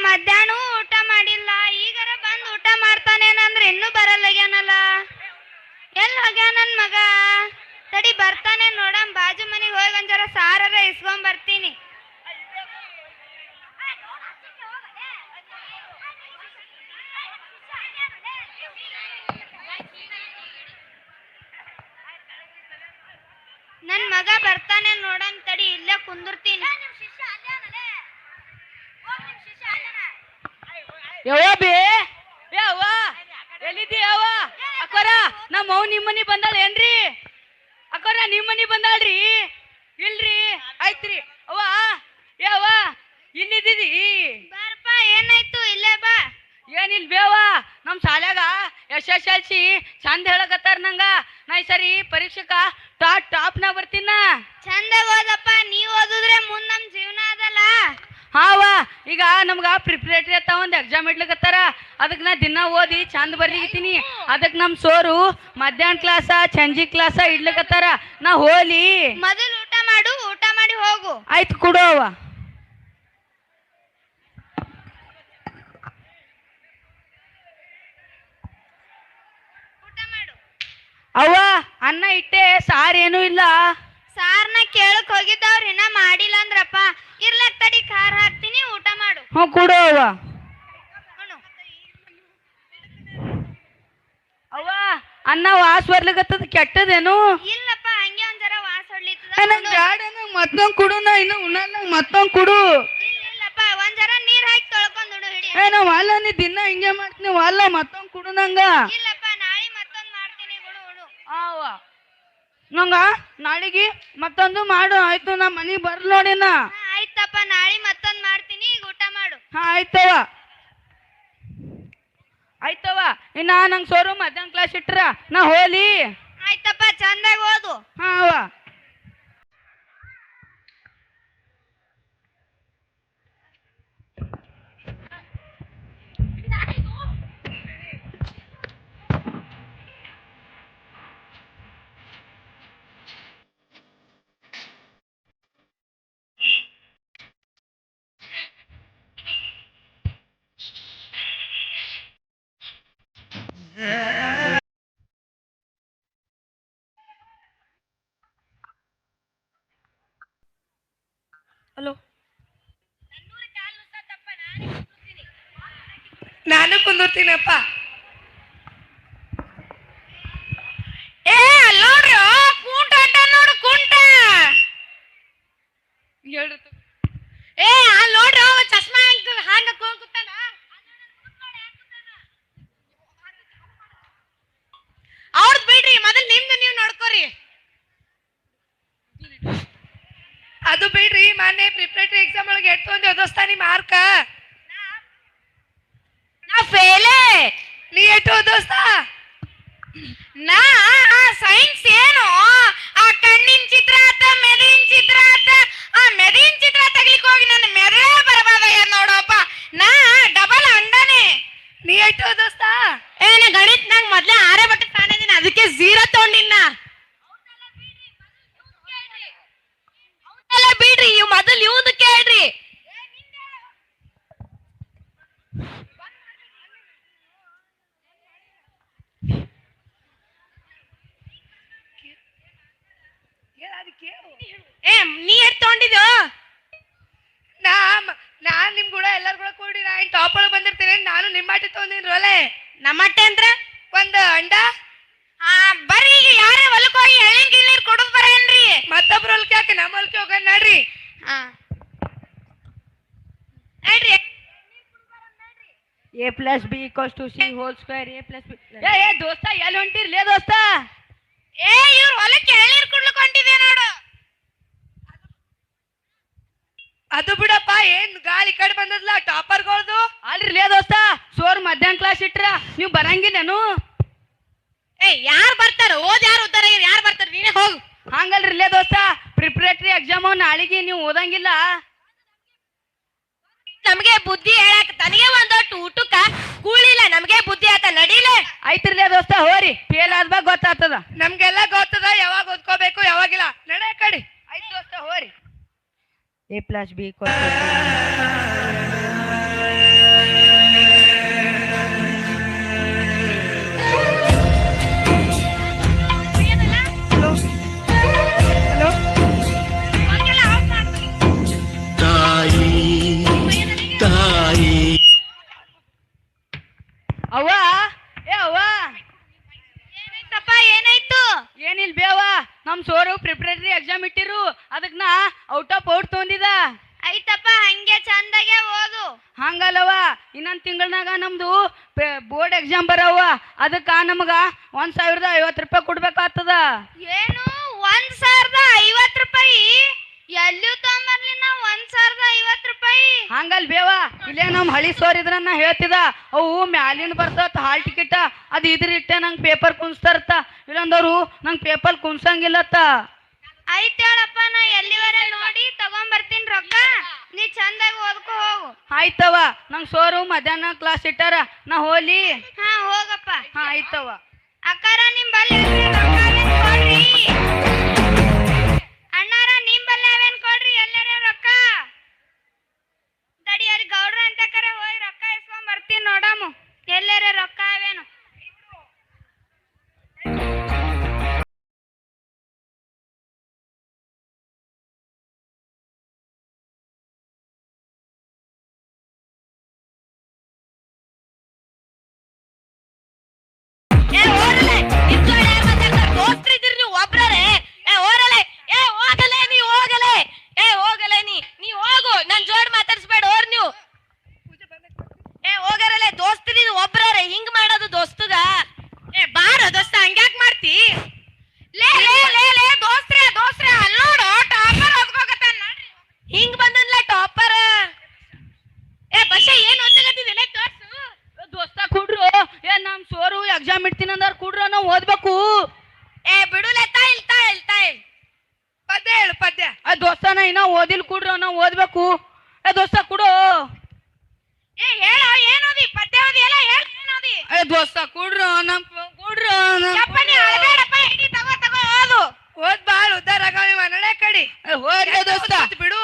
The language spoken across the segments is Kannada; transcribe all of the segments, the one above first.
ಮಧ್ಯಾಹ್ನ ಊಟ ಮಾಡಿಲ್ಲ, ಈಗರ ಬಂದು ಊಟ ಮಾಡ್ತಾನೇನಂದ್ರೆ ಇನ್ನೂ ಬರಲ್ಲಗ್ಯಾನಲ್ಲ. ಎಲ್ಲಿ ಹೋಗ್ಯಾನ ನನ್ ಮಗ? ತಡಿ ಬರ್ತಾನೆ ನೋಡಮ್. ಬಾಜು ಮನೆಗೆ ಹೋಗಿ ಒಂದ್ಸಲ ಸಾರರ ಇಸ್ಕೊಂಡ್ ಬರ್ತೀನಿ. ನನ್ ಮಗ ಬರ್ತಾನೆ ನೋಡಮ್ ತಡಿ, ಇಲ್ಲೇ ಕುಂದಿರ್ತೀನಿ. ಯವ್ವ ಬೇ ಯವ್ವ ಎಲ್ಲಿದ್ದಿ ಯವ್ವ? ಅಕ್ಕೋರ ನಮ್ಮ ಅವ್ ನಿಮ್ಮ ಮನಿ ಬಂದಾಳ ಏನ್ರಿ? ಅಕ್ಕೋರ ನಿಮ್ಮ ಮನಿ ಬಂದಾಳ್ರಿ? ಇಲ್ರಿ ಆಯ್ತ್ರಿ. ಅವ್ವ ಯವ್ವ ಇಲ್ಲಿದ್ದೀರಿ? ಬಾರಪ್ಪ, ಏನಾಯ್ತು? ಇಲ್ಲೇ ಬಾ. ಏನಿಲ್ ಬೇವ, ನಮ್ ಶಾಲ್ಯಾಗ SSLC ಚಂದ ಹೇಳಕತ್ತಾರ ನಂಗ. ನಾ ಈ ಸರಿ ಪರೀಕ್ಷೆಕ ಟಾಪ್ನ ಬರ್ತೀನ. ಚಂದ ಓದಪ್ಪ, ನೀವ್ ಓದಿದ್ರೆ ಮುಂದ್ ನಮ್ ಜೀವನ ಅದಲ್ಲ. ಹಾವ ಈಗ ನಮ್ಗ ಪ್ರಿಪರೇಟರಿ ಅಂತ ಒಂದ್ ಎಕ್ಸಾಮ್ ಇಡ್ಲಿಕತ್ತಾರ. ಅದಕ್ಕೆ ನಾ ದಿನ ಓದಿ ಚಂದ ಬರೀತೀನಿ. ಅದಕ್ಕೆ ನಮ್ ಸೋರು ಮಧ್ಯಾಹ್ನ ಕ್ಲಾಸ ಸಂಜೆ ಕ್ಲಾಸ ಇಡ್ಲಿಕತ್ತಾರ. ನಾ ಹೋಲಿ ಮೊದಲು ಊಟ ಮಾಡು, ಊಟ ಮಾಡಿ ಹೋಗು. ಆಯ್ತು ಕೊಡು ಅವ್ವ. ಊಟ ಮಾಡು. ಅವ್ವ ಅನ್ನ ಇಟ್ಟೆ, ಸಾರೇನು ಇಲ್ಲ. ಸಾರ್ನ ಕೇಳಕ್ ಹೋಗಿದ್ದವ್ರು ಇನ್ನ ಮಾಡಿಲ್ಲ ಅಂದ್ರಪ್ಪ. ಇರ್ಲಕ್ ತಡಿ, ಖಾರ ಹಾಕ್ತೀನಿ, ಊಟ ಮಾಡು. ಹ್ಞೂ ಕೊಡು ಅವ್ವ. ಅವ್ವ ಅನ್ನ ವಾಸ ಬರ್ಲಿಕತ್ತದ, ಕೆಟ್ಟದೇನು? ಇಲ್ಲಪ್ಪ, ಹಂಗೆ ಒಂದ್ ಜರ ವಾಸ ಹೊಡ್ಲಿತ್ತದ. ಮತ್ತೊಂದ್ ಕುಡು, ನಾ ಇನ್ನು ಉಣ್ಣಲ್ಲ, ಮತ್ತೊಂದ್ ಕುಡು. ಇಲ್ಲಪ್ಪ, ಒಂದ್ ಜರ ನೀರ್ ಹಾಕಿ ತೊಳ್ಕೊಂಡ್ ಉಡು. ಹಿಡಿ. ನಾವ್ ಅಲ್ಲ, ನೀ ದಿನ ಹಿಂಗೆ ಮಾಡ್ತೀನಿ. ಅಲ್ಲ ಮತ್ತೊಂದ್ ಕುಡು ನಂಗ. ಇಲ್ಲಪ್ಪ, ನಾಳೆ ಮತ್ತೊಂದ್ ಮಾಡ್ತೀನಿ, ಉಡು ಉಡು. ಅವ್ವ ನಂಗ ನಾಳಿಗೆ ಮತ್ತೊಂದು ಮಾಡು. ಆಯ್ತು, ನಾ ಮನಿಗೆ ಬರ್ಲ ನೋಡಿನ. ಆಯ್ತಪ್ಪ, ನಾಳೆ ಮತ್ತೊಂದ್ ಮಾಡ್ತೀನಿ, ಈಗ ಊಟ ಮಾಡು. ಹಾ ಆಯ್ತವ ಆಯ್ತವ. ಇನ್ನ ನಂಗೆ ಸೋರು ಮಧ್ಯಾಹ್ನ ಕ್ಲಾಸ್ ಇಟ್ರ ನಾ ಹೋಲಿ. ಆಯ್ತಪ್ಪ, ಚಂದಾಗ ಓದು. ಹಾ ಅವ್ವ. ಹಲೋ, ನಾನು ಕುಂದಿರ್ತೀನಪ್ಪ. ಏ ನೋಡ್ರಿ, ಕುಂಟ ನೋಡು, ಕುಂಟ. ಹೇಳ್ರಿ. ಏ ಅಲ್ಲಿ ನೋಡ್ರಿ, ಚಸ್ಮಾ ಹಂಗ ಕೂತಾನ. ಅವ್ರದ್ ಬಿಡ್ರಿ, ಮೊದಲ್ ನಿಮ್ದು ನೀವು ನೋಡ್ಕೋರಿ. ಅದು ಬಿಡ್ರಿ, ಮೊನ್ನೆ ಪ್ರಿಪರೇಟರಿ ಎಕ್ಸಾಮ್ ಒಳಗೆ ಎಷ್ಟು ಒಂದು ಓದಿಸ್ತಾನಿ ಮಾರ್ಕ. ನಾ ಫೇಲೇ. ನೀ ಎಷ್ಟು ಓದಿಸ್ತ? ನಾ ಸೈನ್ಸ್ ಏನು ಆ ಕಣ್ಣಿನ ಚಿತ್ರ ಆತ, ಮೆದಿನ ಚಿತ್ರ ಆತ. ಆ ಮೆದಿನ ಚಿತ್ರ ತೆಗಿಲಿಕ್ಕೆ ಹೋಗಿ ನನ್ನ ಮೆದೇ ಬರಬಾರ್ದ ನೋಡಪ್ಪ. ನಾ ಡಬಲ್ ಅಂಡನೆ. ನೀ ಎಷ್ಟು ಓದಿಸ್ತ? ಏನ ಗಣಿತ ನಂಗೆ ಮೊದ್ಲೇ ಆರೇ ಬಟ್ಟೆ ಕಾಣಿದೀನಿ, ಅದಕ್ಕೆ 0 ತಗೊಂಡಿನ. ಬಿಡ್ರಿ, ಇವ್ ಮೊದಲು ಇವ್ದು ಕೇಳ್ರಿ. ಏ ನೀ ಎಷ್ಟು ತಗೊಂಡಿದ್ದು? ನಾನ್ ನಿಮ್ ಕೂಡ ಎಲ್ಲಾರು ಕೂಡ ಕೂಡಿ ನಾ ಟಾಪ್ ಒಳಗೆ ಬಂದಿರ್ತೀನಿ. ನಾನು ನಿಮ್ಮ ಆಟ ತಗೊಂಡಿನಿ ರೋಲೆ. ನಮ್ಮಟ್ಟೆ ಅಂದ್ರ ಒಂದು ಅಂಡ. ಬರ್ರಿ, ಈಗ ಯಾರೇ ಹೊಲಕ್ ಹೋಗಿ ಎಳ್ಳಿನ ಗಿಳ್ನೀರ್ ಕೊಡೋದ್ ಬರೇನ್ರಿ? ಮತ್ತೊಬ್ರು ಹೊಲಕ್ಕೆ ಹಾಕಿ ನಮ್ಮ ಹೊಲಕ್ಕೆ ಹೋಗೋಣ ನಡ್ರಿ. ನಡ್ರಿ. A plus B equals to C whole square. A plus B. ಏ ದೋಸ್ತ ಎಲ್ಲಿ ಹೊಂಟಿರ್ಲೇ ದೋಸ್ತ? ಏ ಇವ್ರು ಹೊಲಕ್ಕೆ ಎಳ್ನೀರ್ ಕುಡ್ಲಿಕ್ಕೆ ಹೊಂಟಿದೆ ನೋಡು. ಅದು ಬಿಡಪ್ಪ, ಏನ್ ಗಾಳಿ ಕಡೆ ಬಂದದ್ಲ ಟಾಪರ್ಗಳದು. ಅಲ್ರಿ ದೋಸ್ತ, ಸೋರ್ ಮಧ್ಯಾಹ್ನ ಕ್ಲಾಸ್ ಇಟ್ರ ನೀವು ಬರಂಗಿಲ್ಲೇನು? ಏ ಯಾರು ಬರ್ತಾರ? ಓದ್ ಯಾರು ಉದ್ದಾರ ಯಾರು ಬರ್ತಾರ? ನೀನೇ ಹೋಗು. ಹಂಗಲ್ರಿ ದೋಸ್ತ, ಪ್ರಿಪರೇಟರಿ ಎಕ್ಸಾಮ್ ನಾಳೆಗೆ ನೀವು ಓದಂಗಿಲ್ಲ. ನಮಗೆ ಬುದ್ಧಿ ಹೇಳಕ್ ತನಗೆ ಒಂದೊಟ್ಟು ಊಟಕ್ಕ ಕೂಳಿಲ್ಲ, ನಮಗೆ ಬುದ್ಧಿ ಆತ ನಡೀಲೆ. ಆಯ್ತಿರ್ಲೇ ದೋಸ್ತ, ಹೋರಿ. ಫೇಲ್ ಆದ್ಬಾಗ ಗೊತ್ತಾಗ್ತದ. ನಮ್ಗೆಲ್ಲ ಗೊತ್ತದ ಯಾವಾಗ ಓದ್ಕೋಬೇಕು ಯಾವಾಗಿಲ್ಲ. ನಡೆ ಕಡೆ. ಆಯ್ತು ದೋಸ್ತ, ಹೋರಿ. A plus B equals to ಹಂಗಲ್ಲವ ಇನ್ನೊಂದ್ ತಿಂಗಳನಾಗ ನಮ್ದು ಬೋರ್ಡ್ ಎಕ್ಸಾಮ್ ಬರವ ಅದಕ್ಕ ನಮಗ 1,050 ಕೊಡ್ಬೇಕಾಗ್ತದ. ಏನು 1,050 ಎಲ್ಲೂ ತಗೊಂಬರ್ಲಿ ನಾ 1,050 ಹಂಗಲ್ ಬೇವ ಇಲ್ಲೇ ನಮ್ ಹಳಿ ಸೋರ್ ಇದ್ರನ್ನ ಹೇಳ್ತಿದ ಅವು ಮ್ಯಾಲಿನ ಬರ್ತತ್ ಹಾಲ್ ಟಿಕೆಟ್ ಅದ್ ಇಟ್ಟ ನಂಗೆ ಪೇಪರ್ ಕುಣಿಸ್ತಾರತ್ತ ಇಲ್ಲಂದವ್ರು ನಂಗೆ ಪೇಪರ್ ಕುಣ್ಸಂಗಿಲ್ಲತ್ತ. ಆಯ್ತು ಹೇಳಪ್ಪ, ನಾ ಎಲ್ಲಿವರೆ ನೋಡಿ ತಗೊಂಬರ್ತೀನಿ ರೊಕ್ಕ, ನೀ ಚಂದಾಗಿ ಓದ್ಕೋ ಹೋಗು. ಆಯ್ತವ ನಂಗೆ ಸೋರು ಮಧ್ಯಾಹ್ನ ಕ್ಲಾಸ್ ಇಟ್ಟಾರ ನಾ ಹೋಲಿ. ಹಾ ಹೋಗಪ್ಪ. ಹಾ ಆಯ್ತವ. ಅಕ್ಕಾರ ನಿಮ್ ಬಲ್ಲಿ ರೊಕ್ಕ ಅವೇನ್ ಕೊಡ್ರಿ, ಅಣ್ಣಾರ ನಿಮ್ ಬಲ್ಲಿ ಅವೇನ್ ಕೊಡ್ರಿ, ಎಲ್ಲಾರ ರೊಕ್ಕ ತಡಿಯರಿ ಗೌಡ್ರ ಅಂತ ಕರೆ ಹೋಗಿ ರೊಕ್ಕ ಇಸ್ಕೊಂಡ್ ಬರ್ತೀನಿ ನೋಡಮು ಎಲ್ಲಾರ ರೊಕ್ಕ ಅವೇನು. ಎಕ್ಸಾಮ್ ಇಡ್ತೀನಿ ಅಂದಾರ ಕೂಡ್ರ ನಾವು ಓದ್ಬೇಕು. ಬಿಡುಲೆ ತಾಯಿಲ್ ತಾಯಿಲ್ ತಾಯಿಲ್ ಪದ್ಯ ಹೇಳು ಪದ್ಯ. ದೋಸ್ತಾನ ಇನ್ನ ಓದಿಲ್ ಕೂಡ್ರ ನಾವು ಓದ್ಬೇಕು. ದೋಸ್ತ ಕೊಡು. ಹೇಳ ಏನೋದಿ ಪದ್ಯ ಓದಿ ಎಲ್ಲ ಹೇಳ ಏನೋದಿ. ದೋಸ್ತ ಕೂಡ್ರ ನಮ್ ಕೂಡ್ರ ಯಪ್ಪನಿ ಅಳಬೇಡಪ್ಪ, ಹಿಡಿ ತಗೋ ತಗೋ ಓದು. ಓದ್ ಬಾಳ ಉದ್ದಾರ ಆಗವ ನಡೆ ಕಡಿ. ಹೋಗ್ರಿ ದೋಸ್ತ ಬಿಡು,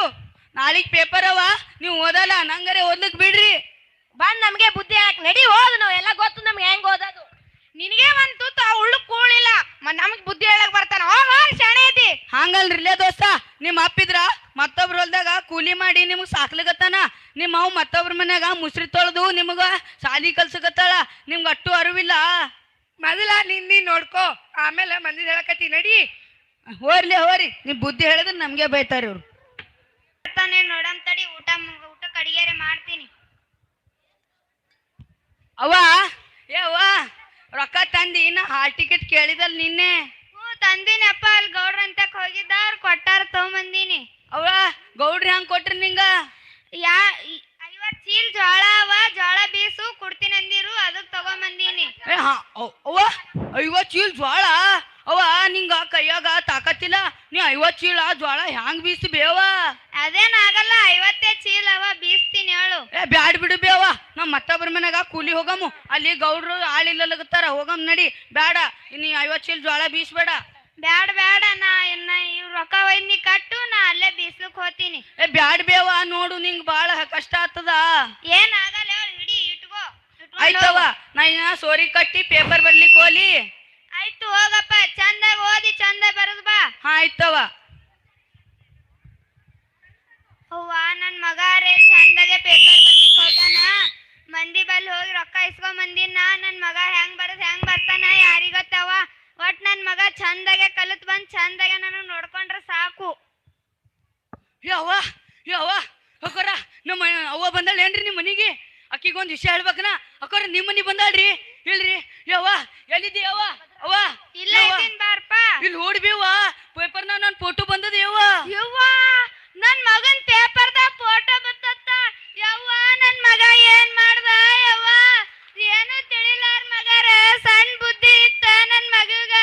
ನಾಳಿಗ್ ಪೇಪರ್ ಅವ ನೀವು ಓದಲ್ಲ ನಂಗರೆ ಓದ್ಲಿಕ್ ಬಿಡ್ರಿ. ಬಂದ್ ನಮ್ಗೆ ಬುದ್ಧಿ ಹಾಕ್ ನಡಿ ಓದು, ನಾವ್ ಎಲ್ಲ ಗೊತ್ತು ನಮ್ಗೆ ಹೆಂಗ್ ಓದೋದು. ನಿನಗೆ ಒಂದ್ ತೂತ ಉಳ್ಳು ಕೂಳಿಲ್ಲ, ನಮಗ್ ಬುದ್ಧಿ ಹೇಳಕ್ ಬರ್ತಾನ. ಹೋಗ ಶಾಣೆ ಐತಿ. ಹಂಗಲ್ರಿಲೇ ದೋಸ್ತ, ನಿಮ್ ಅಪ್ಪಿದ್ರ ಮತ್ತೊಬ್ರ ಹೊಲ್ದಾಗ ಕೂಲಿ ಮಾಡಿ ನಿಮಗ್ ಸಾಕ್ಲಿಗತ್ತಾನ. ನಿಮ್ಮ ಅವ್ ಮತ್ತೊಬ್ರ ಮನ್ಯಾಗ ಮುಸ್ರಿ ತೊಳೆದು ನಿಮಗ ಸಾಲಿ ಕಲ್ಸಕತ್ತಾಳ. ನಿಮ್ಗ ಅಟ್ಟು ಅರಿವಿಲ್ಲ. ಮೊದಲ ನೀನ್ ನೋಡ್ಕೋ, ಆಮೇಲೆ ಮಂದಿ ಹೇಳಕತ್ತಿ ನಡಿ. ಹೋರಿ ನಿಮ್ ಬುದ್ಧಿ ಹೇಳಿದ್ರೆ ನಮ್ಗೆ ಬೈತಾರ ಇವ್ರು. ನೋಡಮ್ ತಡಿ, ಊಟ ಕಡಿಗೆರೆ ಮಾಡ್ತೀನಿ. ಅವ್ವ ರೊಕ್ಕ ತಂದಿ ನಾ ಹಾಲ್ ಟಿಕೆಟ್ ಕೇಳಿದಲ್ ನಿನ್ನೆ. ತಂದಿನಪ್ಪ, ಅಲ್ಲಿ ಗೌಡ್ರ ಅಂತ ಹೋಗಿದ್ದ ಅವ್ರು ಕೊಟ್ಟಾರ ತಗೊಂಬಂದಿನಿ. ಅವ್ವ ಗೌಡ್ರಿ ಹಂಗ್ ಕೊಟ್ರಿ ನಿಂಗ? 50 ಚೀಲ ಜೋಳ ಅವ, ಜೋಳ ಬೀಸು ಕೊಡ್ತೀನಿ ಅಂದಿರು, ಅದಕ್ ತಗೊಂಬಂದಿನಿ. ಅವ್ವ 50 ಚೀಲ ಜ್ವಾಳ? ಅವ್ವ ನಿಂಗ ಕೈಯಾಗ ತಾಕತ್ತಿಲ್ಲ, ನೀ 50 ಚೀಲ ಜ್ವಾಳ ಹ್ಯಾಂಗ್ ಬೀಸಿ ಬೇವ? ಅದೇನಾಗಲ್ಲ, 50 ಚೀಲ ಅವ ಬೀಸ್ತೀನಿ ಹೇಳು. ಬ್ಯಾಡ್ ಬಿಡು ಬೇವ, ನಮ್ ಮತ್ತೊಬ್ರ ಮನ್ಯಾಗ ಕೂಲಿ ಹೋಗಮು, ಅಲ್ಲಿ ಗೌಡ್ರು ಆಳಿಲ್ಲಗತ್ತಾರ, ಹೋಗಮ್ ನಡಿ. ಬ್ಯಾಡ ನೀ 50 ಚೀಲ ಜ್ವಾಳ ಬೀಸ್ಬೇಡ. ಬ್ಯಾಡ ಬ್ಯಾಡ, ನಾ ಇನ್ನ ಇವ್ ರೊಕ್ಕ ಒಯ್ದು ಕಟ್ಟು, ನಾ ಅಲ್ಲೇ ಬೀಸ್ಲಕ್ ಹೋಗ್ತೀನಿ. ಬ್ಯಾಡ್ ಬೇವ, ನೋಡು ನಿಂಗ್ ಬಾಳ ಕಷ್ಟ ಆಗ್ತದ. ಏನಾಗಲ್ಲ ಹಿಡಿ, ಇಟ್ಕೋ. ಆಯ್ತವ, ನಾ ಇನ್ನ ಸೋರಿ ಕಟ್ಟಿ ಪೇಪರ್ ಬರ್ಲಿಕ್ ಹೋಲಿ. ಆಯ್ತು ಹೋಗಪ್ಪ, ಚಂದಾಗ ಓದಿ ಚಂದ ಬರದ್ ಬಾ. ಆಯ್ತವ. ಅವ್ವ ನನ್ ಮಗಾರೇ ಚಂದಾಗೆ ಪೇಪರ್ ಬರ್ಲಿಕ್ ಹೋಗ್ಯಾನ, ಮಂದಿ ಬಲ್ಲಿ ಹೋಗಿ ರೊಕ್ಕ ಇಸ್ಕೊಂಡ್ ಬಂದಿನ. ನನ್ ಮಗ ಹೆಂಗ್ ಬರ್ತಾನ ಯಾರಿಗೊತ್ತವ. ಒಟ್ ನನ್ ಮಗ ಚಂದಾಗೆ ಕಲಿತ್ ಬಂದ್ ಚಂದಾಗೆ ನಾನು ನೋಡ್ಕೊಂಡ್ರ ಸಾಕು. ಯವ್ವ ಅಕ್ಕೋರ ನಮ್ಮ ಅವ್ವ ಬಂದಾಳೇನ್ರಿ ನಿಮ್ ಮನಿಗೆ? ಅಕ್ಕಿಗೊಂದ್ ವಿಷಯ ಹೇಳ್ಬೇಕನ. ಅಕ್ಕೋರ ನಿಮ್ ಮನಿ ಬಂದಾಳ್ರಿ? ಇಲ್ರಿ. ಯವ್ವ ಎಲ್ಲಿದ್ದಿ ಯವ್ವ? ಅವ್ವ ಇಲ್ಲ ಬಾರ್ಪ, ಇಲ್ಲಿ ಓಡ್ಬೇವ, ಪೇಪರ್ನ ನನ್ ಫೋಟೋ ಬಂದದ. ಯವ್ವ ನನ್ ಮಗನ್ ಪೇಪರ್ದಾಗ ಫೋಟೋ ಬತ್ತತ್ತ. ಯವ್ವ ನನ್ ಮಗ ಏನ್ ಮಾಡ್ದ ಯವ್ವ? ಏನು ತಿಳಿಲಾರ ಮಗರ, ಸಣ್ಣ ಬುದ್ಧಿ ಇತ್ತ ನನ್ ಮಗಗ.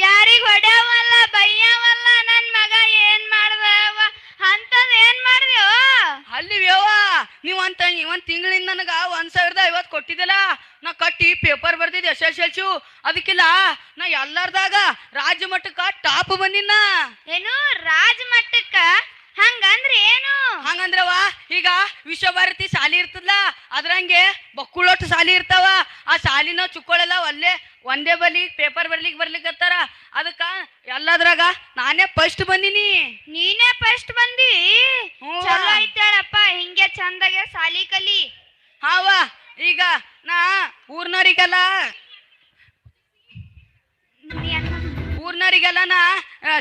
ಯಾರಿಗ್ ಹೊಡ್ಯಾವಲ್ಲ ಬೈಯಾವಲ್ಲ, ನನ್ ಮಗ ಏನ್ ಮಾಡ್ದ ಯವ್ವ? ಅಂತದ್ ಏನ್ ಮಾಡ್ದ್ಯೋ? ಅಲ್ಲಿ ವ್ಯವ ನೀವಂತ ಒಂದ್ ತಿಂಗಳಿಂದ ನನಗ 1,050 ಕೊಟ್ಟಿದ್ದಲ್ಲ, ನಾ ಕಟ್ಟಿ ಪೇಪರ್ ಬರ್ದಿದ್ದೆ SSLC. ಅದಕ್ಕಿಲ್ಲ ನಾ ಎಲ್ಲಾರ್ದಾಗ ರಾಜ್ಯ ಮಟ್ಟಕ್ಕ ಟಾಪ್ ಬಂದಿನ. ಏನು ರಾಜ ಮಟ್ಟಕ್ಕ? ಹಂಗಂದ್ರೆ ಏನು? ಹಂಗಂದ್ರವ ಈಗ ವಿಶ್ವಭಾರತಿ ಶಾಲಿ ಇರ್ತದಲ್ಲ, ಅದ್ರಂಗೆ ಬಕ್ಕುಳೊಟ್ಟು ಶಾಲಿ ಇರ್ತಾವ. ಆ ಶಾಲಿನ ಚುಕ್ಕೋಳೆಲ್ಲ ಒಂದೇ ಬಲಿ ಪೇಪರ್ ಬರ್ಲಿಕ್ಕತ್ತಾರ. ಅದಕ್ಕ ಎಲ್ಲದ್ರಾಗ ನಾನೇ ಫಸ್ಟ್ ಬಂದಿನಿ. ನೀನೇ ಫಸ್ಟ್ ಬಂದಿ? ಚಲೋ ಐತೇಳಪ್ಪ, ಹಿಂಗೆ ಚಂದಾಗೆ ಸಾಲಿ ಕಲಿ. ಹಾವ ಈಗ ನಾ ಊರ್ನವರಿಗೆಲ್ಲ ನಾ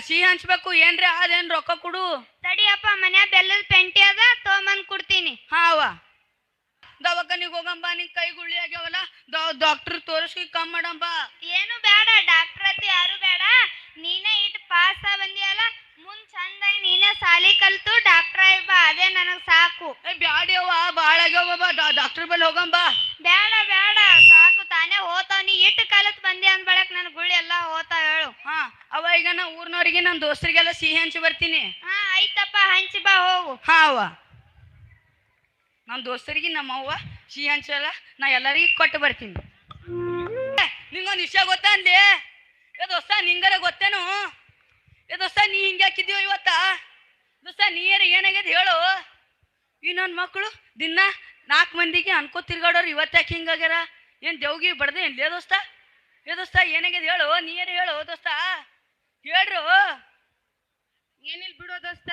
ಸಿಹಿ ಹಂಚ್ಬೇಕು. ಏನ್ರಿ ಅದೇನ್ ರೊಕ್ಕ ಕೊಡು. ತಡಿಯಪ್ಪ, ಮನ್ಯಾಗ ಬೆಲ್ಲದ ಪೆಂಟಿ ಅದ, ತೊಗೊಂಬಂದ್ ಕೊಡ್ತೀನಿ. ಹಾವ ದವಾಖಾನಿಗೆ ಹೋಗಂಬ ನಿಂಗೆ ಕೈ ಗುಳ್ಳಿ ಆಗ್ಯಾವಲ್ಲ ಡಾಕ್ಟರ್ ತೋರಿಸಿ ಕಮ್ಮಿ ಮಾಡಂಬ. ಏನು ಬೇಡ ಡಾಕ್ಟರ್ ಹತ್ತಿ ಯಾರು ಬೇಡ, ನೀನೇ ಇಟ್ಟು ಪಾಸ್ ಬಂದಿಯಲ್ಲ, ಮುಂದ್ ಚಂದಾಗಿ ನೀನೇ ಸಾಲಿ ಕಲ್ತು ಡಾಕ್ಟರ್ ಬಾ, ಅದೇ ನನಗ್ ಸಾಕು. ಬ್ಯಾಡ್ಯವ್ವ ಭಾಳ ಆಗ್ಯಾವ, ಡಾಕ್ಟರ್ ಬಲ್ಲಿ ಹೋಗಂಬ. ಬೇಡ ಬೇಡ ಸಾಕು, ತಾನೇ ಹೋತಾವ. ನೀ ಇಟ್ಟು ಕಲತ್ ಬಂದಿ ಅಂದ್ ಬಳಕ್ ನನ್ ಗುಳ್ಳಿ ಎಲ್ಲಾ ಹೋತಾವ ಹೇಳು. ಹಾ ಅವ ಈಗ ನಾ ಊರ್ನವ್ರಿಗೆ ನನ್ನ ದೋಸ್ತರಿಗೆಲ್ಲ ಸಿಹಿ ಹಂಚಿ ಬರ್ತೀನಿ. ಹಾ ಆಯ್ತಪ್ಪ, ಹಂಚಿ ಬಾ ಹೋಗು. ಹಾ ಅವ್ವ, ನನ್ನ ದೋಸ್ತರಿಗೆ ನಮ್ಮ ಅವ್ವ ಸಿಹಿ ಹಂಚಲ್ಲ, ನಾ ಎಲ್ಲರಿಗೂ ಕೊಟ್ಟು ಬರ್ತೀನಿ. ನಿಂಗೊಂದು ವಿಷಯ ಗೊತ್ತಾ ಅಂದೆ? ಏ ದೋಸ್ತ ನಿಂಗಾರ ಗೊತ್ತೇನು? ಏ ದೋಸ್ತ ನೀ ಹಿಂಗೆ ಹಾಕಿದ್ದೀವ ಇವತ್ತ? ದೋಸ್ತ ನೀರ ಏನಾಗ್ಯದ ಹೇಳು. ಈ ನನ್ನ ಮಕ್ಕಳು ದಿನ 4 ಮಂದಿಗೆ ಅನ್ಕೋ ತಿರ್ಗಾಡೋರು, ಇವತ್ತಾಕೆ ಹಿಂಗಾಗ್ಯಾರ? ಏನು ದೇವ್ಗಿ ಬಡ್ದೆ ಏನ್ಲೇ ದೋಸ್ತ? ಏ ದೋಸ್ತ ಏನಾಗ್ಯದ ಹೇಳು, ನೀರ ಹೇಳು ದೋಸ್ತ, ಹೇಳ್ರು. ಏನಿಲ್ ಬಿಡೋ ದೋಸ್ತ.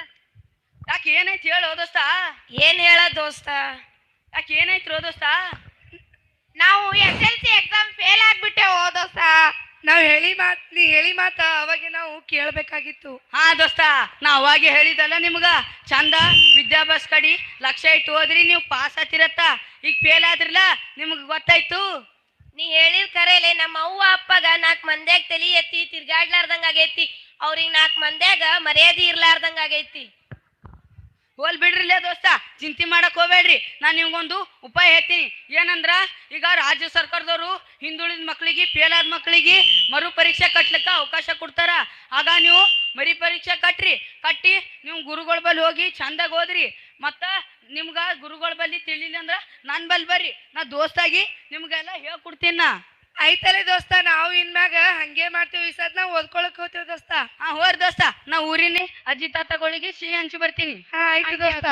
ಯಾಕೆ ಏನಾಯ್ತು ಹೇಳು ದೋಸ್ತ? ಏನ್ ಹೇಳ ದೋಸ್ತ? ಯಾಕೆ ಏನಾಯ್ತು ದೋಸ್ತ? ನಾವು SLC ಎಕ್ಸಾಮ್ ಫೇಲ್ ಆಗ್ಬಿಟ್ಟೆ ದೋಸ್ತ. ನಾವ್ ನೀ ಹೇಳಿ ಮಾತ ಅವಾಗ ನಾವು ಕೇಳ್ಬೇಕಾಗಿತ್ತು. ಹಾ ದೋಸ್ತ, ನಾ ಅವಾಗೆ ಹೇಳಿದಲ್ಲ ನಿಮ್ಗ, ಚಂದ ವಿದ್ಯಾಭ್ಯಾಸ ಕಡಿ ಲಕ್ಷ ಇಟ್ಟು ಹೋದ್ರಿ ನೀವು ಪಾಸ್ ಆತಿರತ್ತ. ಈಗ ಫೇಲ್ ಆದ್ರಲ್ಲ ನಿಮ್ಗೆ ಗೊತ್ತಾಯ್ತು. ನೀ ಹೇಳಿದ ಕರೆಲೆ ನಮ್ಮ ಅವ್ವ ಅಪ್ಪಗ 4 ಮಂದ್ಯಾಗ ತಲಿ ಎತ್ತಿ ತಿರ್ಗಾಡ್ಲಾರ್ದಂಗ ಆಗೈತಿ, ಅವ್ರಿಗೆ 4 ಮಂದ್ಯಾಗ ಮರ್ಯಾದೆ ಇರ್ಲಾರ್ದಂಗ ಆಗೈತಿ. ಹೋಲ್ ಬಿಡ್ರಿಲ್ಲ ದೋಸ್ತ, ಚಿಂತೆ ಮಾಡಕ್ ಹೋಗ್ಬೇಡ್ರಿ. ನಾನು ನಿಮ್ಗೊಂದು ಉಪಾಯ ಹೇಳ್ತೀನಿ. ಏನಂದ್ರ, ಈಗ ರಾಜ್ಯ ಸರ್ಕಾರದವರು ಹಿಂದುಳಿದ ಮಕ್ಕಳಿಗೆ, ಫೇಲ್ ಆದ ಮಕ್ಕಳಿಗೆ ಮರು ಪರೀಕ್ಷೆ ಕಟ್ಲಿಕ್ಕೆ ಅವಕಾಶ ಕೊಡ್ತಾರ. ಆಗ ನೀವು ಮರು ಪರೀಕ್ಷೆ ಕಟ್ಟಿ ನೀವು ಗುರುಗಳ ಬಲ್ಲಿ ಹೋಗಿ ಚಂದಾಗ ಓದ್ರಿ. ಮತ್ತ ನಿಮ್ಗ ಗುರುಗಳ ಬಲ್ಲಿ ತಿಳಿಲಿಲ್ಲ ಅಂದ್ರ ನನ್ನ ಬಲ್ಲಿ ಬರ್ರಿ, ನಾ ದೋಸ್ತಾಗಿ ನಿಮ್ಗೆಲ್ಲ ಹೇಳ್ಕೊಡ್ತೀನಿ ನಾ. ಆಯ್ತಲ್ಲ ದೋಸ್ತ, ನಾವು ಇನ್ಮ್ಯಾಗ ಹಂಗೆ ಮಾಡ್ತೀವಿ. ಈ ಸದ್ ನಾವು ಓದ್ಕೊಳಕ್ ಹೋಗ್ತೀವಿ ದೋಸ್ತ. ಹಾ ಹೋರ್ ದೋಸ್ತ, ನಾ ಊರಿನ ಅಜ್ಜಿ ತಾತಗಳಿಗೆ ಸಿಹಿ ಹಂಚಿ ಬರ್ತೀನಿ. ಹಾ ಆಯ್ತು ದೋಸ್ತ.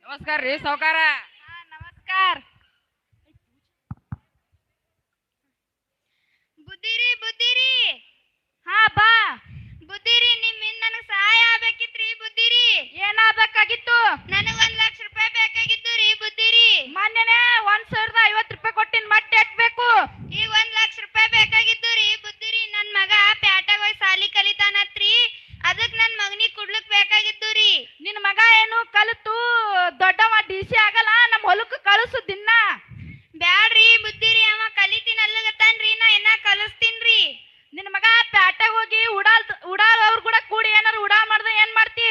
ನಮಸ್ಕಾರ ರೀ ಸಾವ್ಕಾರ. ನಮಸ್ಕಾರ. ಬುದ್ಧಿರಿ. ಹಾ ಬಾ. ಬುದ್ಧಿರಿ, ನಿಮ್ಮಿಂದ ನನಗ್ ಸಹಾಯ ಆಗ್ಬೇಕಿತ್ರಿ ಬುದ್ಧಿರಿ. ಏನಾಗಬೇಕಾಗಿತ್ತು? ನನಗ್ 1 ಲಕ್ಷ ರೂಪಾಯಿ ಬೇಕಾಗಿತ್ತು ರೀ ಬುದ್ಧಿರಿ. ಮೊನ್ನೆನೆ 1,050 ರೂಪಾಯಿ ಕೊಟ್ಟಿನ ಮಟ್ಟೆ ಹಾಕ್ಬೇಕು. ಈಗ 1 ಲಕ್ಷ ರೂಪಾಯಿ ಬೇಕಾಗಿತ್ತು ರೀ ಬುದ್ಧಿರಿ. ನನ್ ಮಗ ಪ್ಯಾಟಾಗ ಹೋಗಿ ಸಾಲಿ ಕಲಿತಾನತ್ರಿ, ಅದಕ್ ನನ್ ಮಗನಿಗೆ ಕೊಡ್ಲಿಕ್ ಬೇಕಾಗಿತ್ತು ರೀ. ನಿನ್ ಮಗ ಏನು ಕಲಿತು ದೊಡ್ಡವ DC ಆಗಲ್ಲ, ನಮ್ ಹೊಲಕ್ಕೆ ಕಳಿಸು ದಿನ. ಬ್ಯಾಡ್ರಿ ಬುದ್ಧಿರಿ, ಅವ ಕಲಿತೀನಲ್ಲಗತ್ತಾನ್ರಿ, ನಾ ಏನ ಕಲಿಸ್ತೀನ್ರಿ. ನಿನ್ ಮಗ ಪ್ಯಾಟಾಗ ಹೋಗಿ ಉಡಾಲ್ ಅವ್ರ ಕೂಡ ಕೂಡಿ ಏನಾರು ಉಡಾಲ್ ಮಾಡ್ದ ಏನ್ ಮಾಡ್ತಿ?